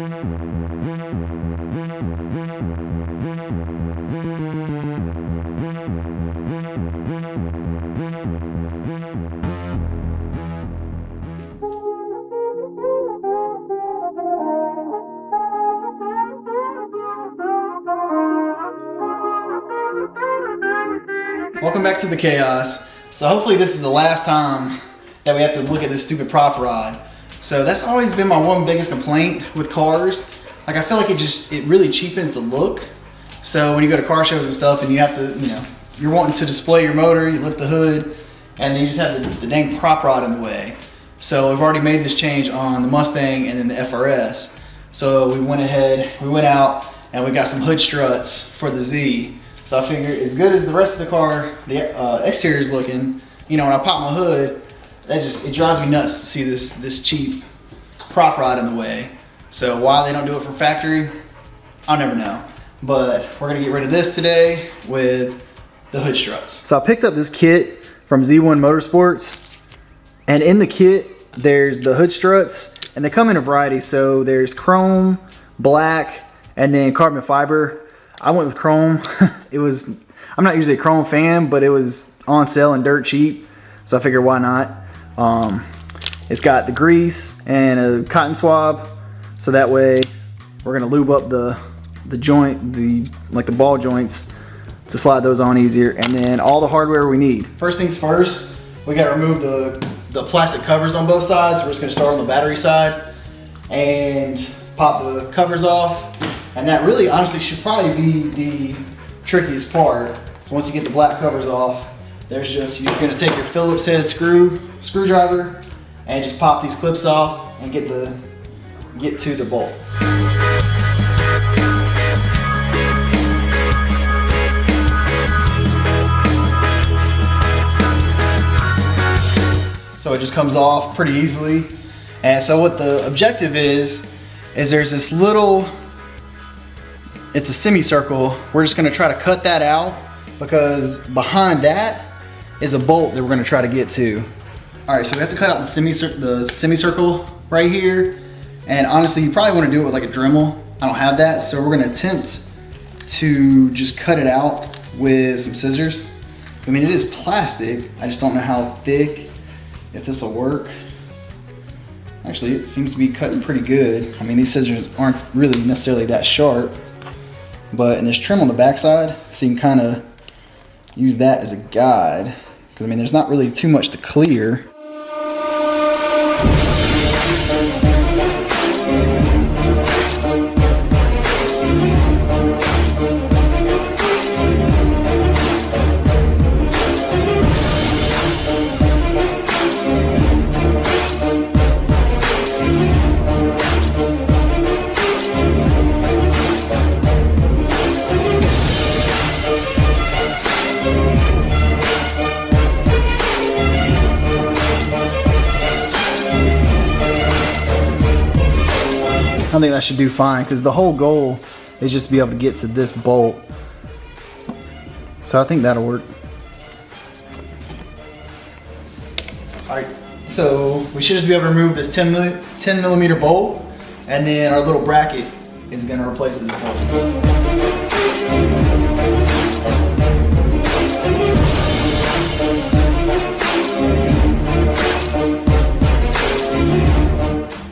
Welcome back to the chaos. So hopefully this is the last time that we have to look at this stupid prop rod. So that's always been my one biggest complaint with cars. Like I feel like it really cheapens the look. So when you go to car shows and stuff and you have to, you know, you're wanting to display your motor, you lift the hood, and then you just have the dang prop rod in the way. So we've already made this change on the Mustang and then the FRS. So we went ahead, we went out and we got some hood struts for the Z. So I figured as good as the rest of the car, the exterior is looking, you know, when I pop my hood, it drives me nuts to see this cheap prop rod in the way. So why they don't do it from factory, I'll never know. But we're gonna get rid of this today with the hood struts. So I picked up this kit from Z1 Motorsports, and in the kit, there's the hood struts, and they come in a variety. So there's chrome, black, and then carbon fiber. I went with chrome. I'm not usually a chrome fan, but it was on sale and dirt cheap. So I figured why not. It's got the grease and a cotton swab. So that way we're gonna lube up the joint, like the ball joints to slide those on easier. And then all the hardware we need. First things first, we gotta remove the plastic covers on both sides. We're just gonna start on the battery side and pop the covers off. And that really honestly should probably be the trickiest part. So once you get the black covers off, you're gonna take your Phillips head screwdriver and just pop these clips off and get to the bolt. So it just comes off pretty easily. And so what the objective is there's this little, it's a semicircle. We're just gonna try to cut that out because behind that is a bolt that we're gonna try to get to. All right, so we have to cut out the semicircle right here. And honestly, you probably wanna do it with like a Dremel. I don't have that, so we're gonna attempt to just cut it out with some scissors. I mean, it is plastic. I just don't know how thick, if this will work. Actually, it seems to be cutting pretty good. I mean, these scissors aren't really necessarily that sharp. But and there's trim on the backside, so you can kind of use that as a guide. Because I mean, there's not really too much to clear. I think that should do fine because the whole goal is just to be able to get to this bolt. So I think that'll work. All right, so we should just be able to remove this 10 millimeter bolt, and then our little bracket is going to replace this bolt.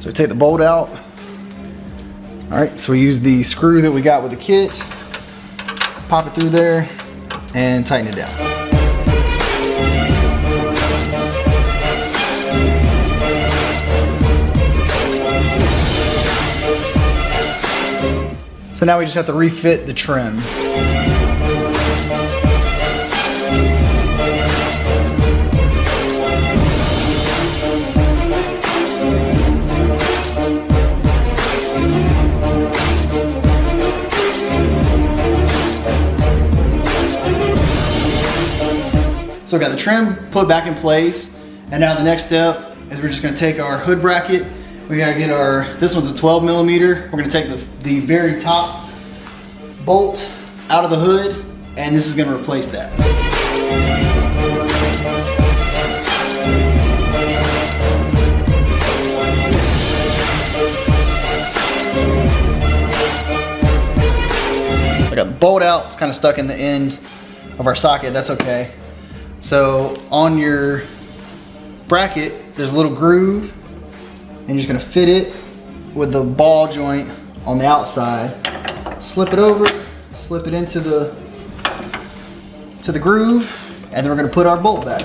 So take the bolt out. All right, so we use the screw that we got with the kit, pop it through there, and tighten it down. So now we just have to refit the trim. So we got the trim put back in place, and now the next step is we're just going to take our hood bracket. We got to get this one's a 12 millimeter. We're going to take the very top bolt out of the hood, and this is going to replace that. bolt out. It's kind of stuck in the end of our socket. That's okay. So on your bracket, there's a little groove, and you're just gonna fit it with the ball joint on the outside. Slip it over, slip it into the groove, and then we're gonna put our bolt back.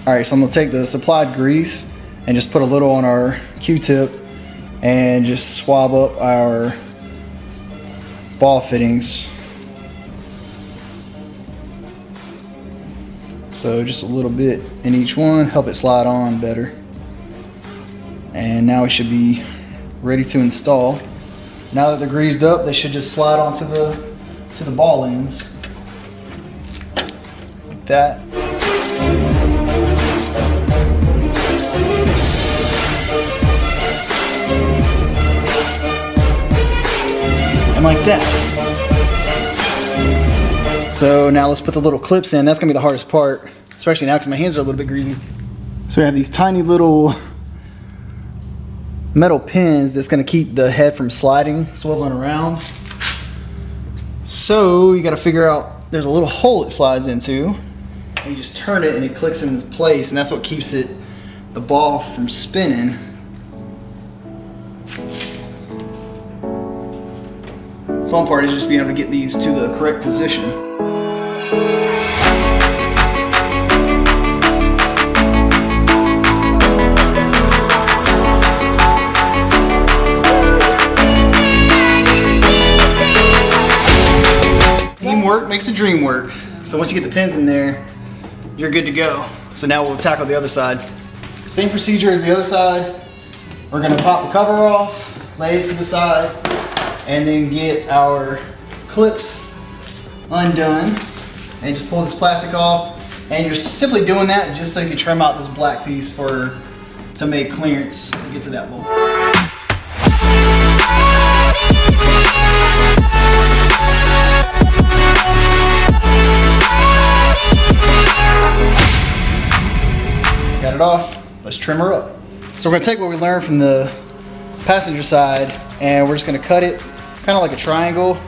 All right, so I'm gonna take the supplied grease and just put a little on our Q-tip and just swab up our ball fittings. So just a little bit in each one, help it slide on better. And now we should be ready to install. Now that they're greased up, they should just slide onto the ball ends. Like that. And like that. So now let's put the little clips in. That's gonna be the hardest part, especially now because my hands are a little bit greasy. So we have these tiny little metal pins that's gonna keep the head from sliding, swiveling around. So you gotta figure out, there's a little hole it slides into, and you just turn it and it clicks in its place, and that's what keeps the ball from spinning. Fun part is just being able to get these to the correct position. Teamwork makes the dream work. So once you get the pins in there, you're good to go. So now we'll tackle the other side. Same procedure as the other side. We're gonna pop the cover off, lay it to the side, and then get our clips undone and just pull this plastic off. And you're simply doing that just so you can trim out this black piece to make clearance to get to that bolt. Got it off, let's trim her up. So we're gonna take what we learned from the passenger side and we're just gonna cut it kind of like a triangle.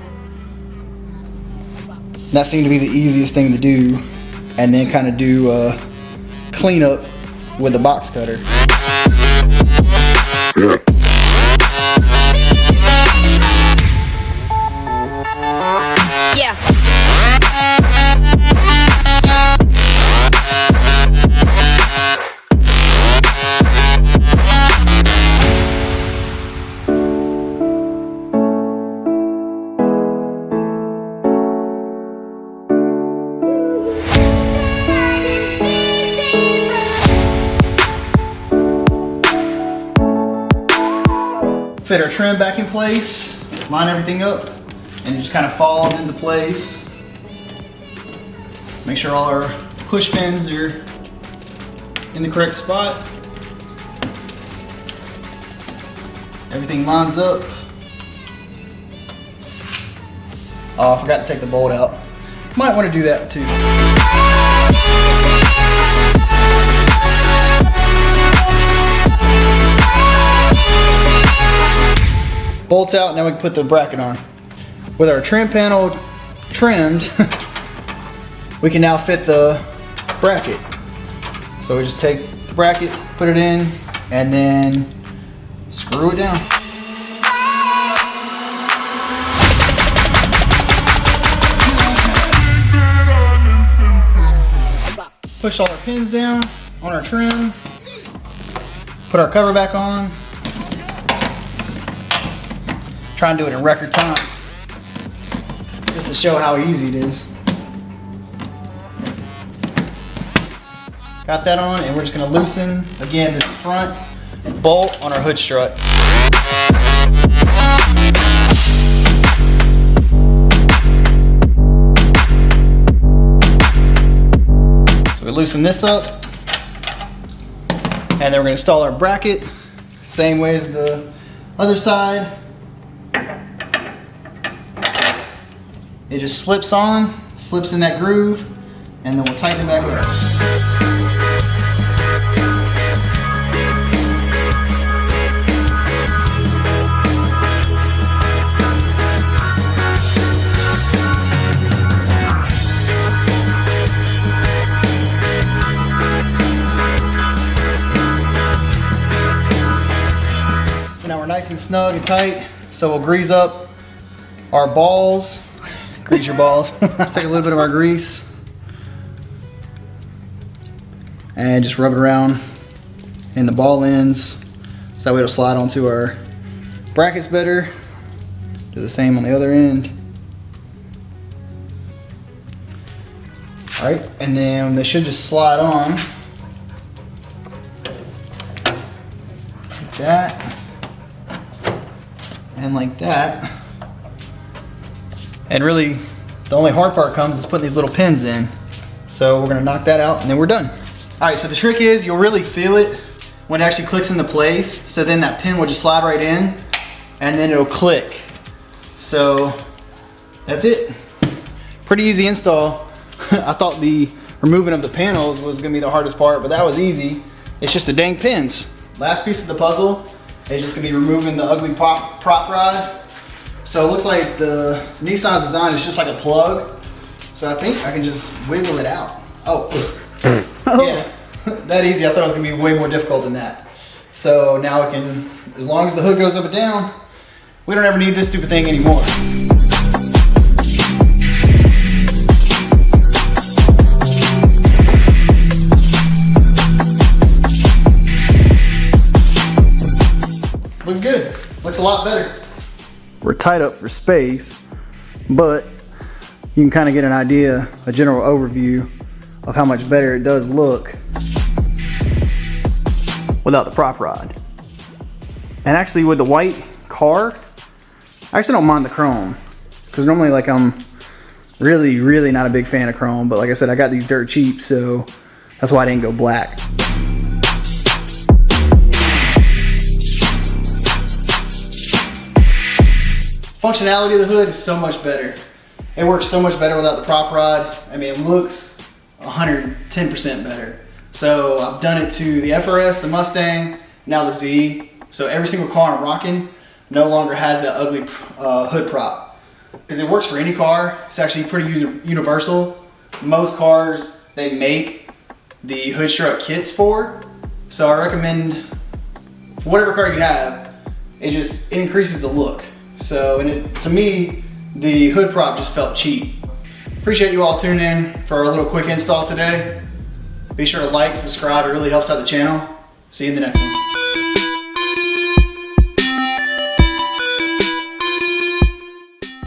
That seemed to be the easiest thing to do, and then kind of do a cleanup with the box cutter. Yeah. Fit our trim back in place, line everything up, and it just kind of falls into place. Make sure all our push pins are in the correct spot. Everything lines up. Oh, I forgot to take the bolt out. Might want to do that too. Bolts out, now we can put the bracket on. With our trim panel trimmed, we can now fit the bracket. So we just take the bracket, put it in, and then screw it down. Push all our pins down on our trim, put our cover back on. Try and do it in record time, just to show how easy it is. Got that on, and we're just gonna loosen, again, this front bolt on our hood strut. So we loosen this up, and then we're gonna install our bracket, same way as the other side. it just slips on, slips in that groove, and then we'll tighten it back up. Nice and snug and tight, so we'll grease up our balls. Grease your balls. Take a little bit of our grease and just rub it around in the ball ends, so that way it'll slide onto our brackets better. Do the same on the other end. All right, and then they should just slide on like that. And like that. And really, the only hard part comes is putting these little pins in. So we're gonna knock that out and then we're done. All right, so the trick is you'll really feel it when it actually clicks into place. So then that pin will just slide right in and then it'll click. So that's it. Pretty easy install. I thought the removing of the panels was gonna be the hardest part, but that was easy. It's just the dang pins. Last piece of the puzzle is just gonna be removing the ugly prop rod. So it looks like the Nissan's design is just like a plug. So I think I can just wiggle it out. Oh, yeah, that easy. I thought it was gonna be way more difficult than that. So now I can, as long as the hood goes up and down, we don't ever need this stupid thing anymore. Looks good. Looks a lot better. We're tied up for space, but you can kind of get an idea, a general overview of how much better it does look without the prop rod. And actually with the white car, I actually don't mind the chrome, because normally like I'm really not a big fan of chrome, but like I said, I got these dirt cheap, so that's why I didn't go black. Functionality of the hood is so much better. It works so much better without the prop rod. I mean, it looks 110% better. So I've done it to the FRS, the Mustang, now the Z. So every single car I'm rocking no longer has that ugly hood prop. Because it works for any car. It's actually pretty universal. Most cars, they make the hood strut kits for. So I recommend whatever car you have, it increases the look. So, and to me, the hood prop just felt cheap. Appreciate you all tuning in for our little quick install today. Be sure to like, subscribe, it really helps out the channel. See you in the next one.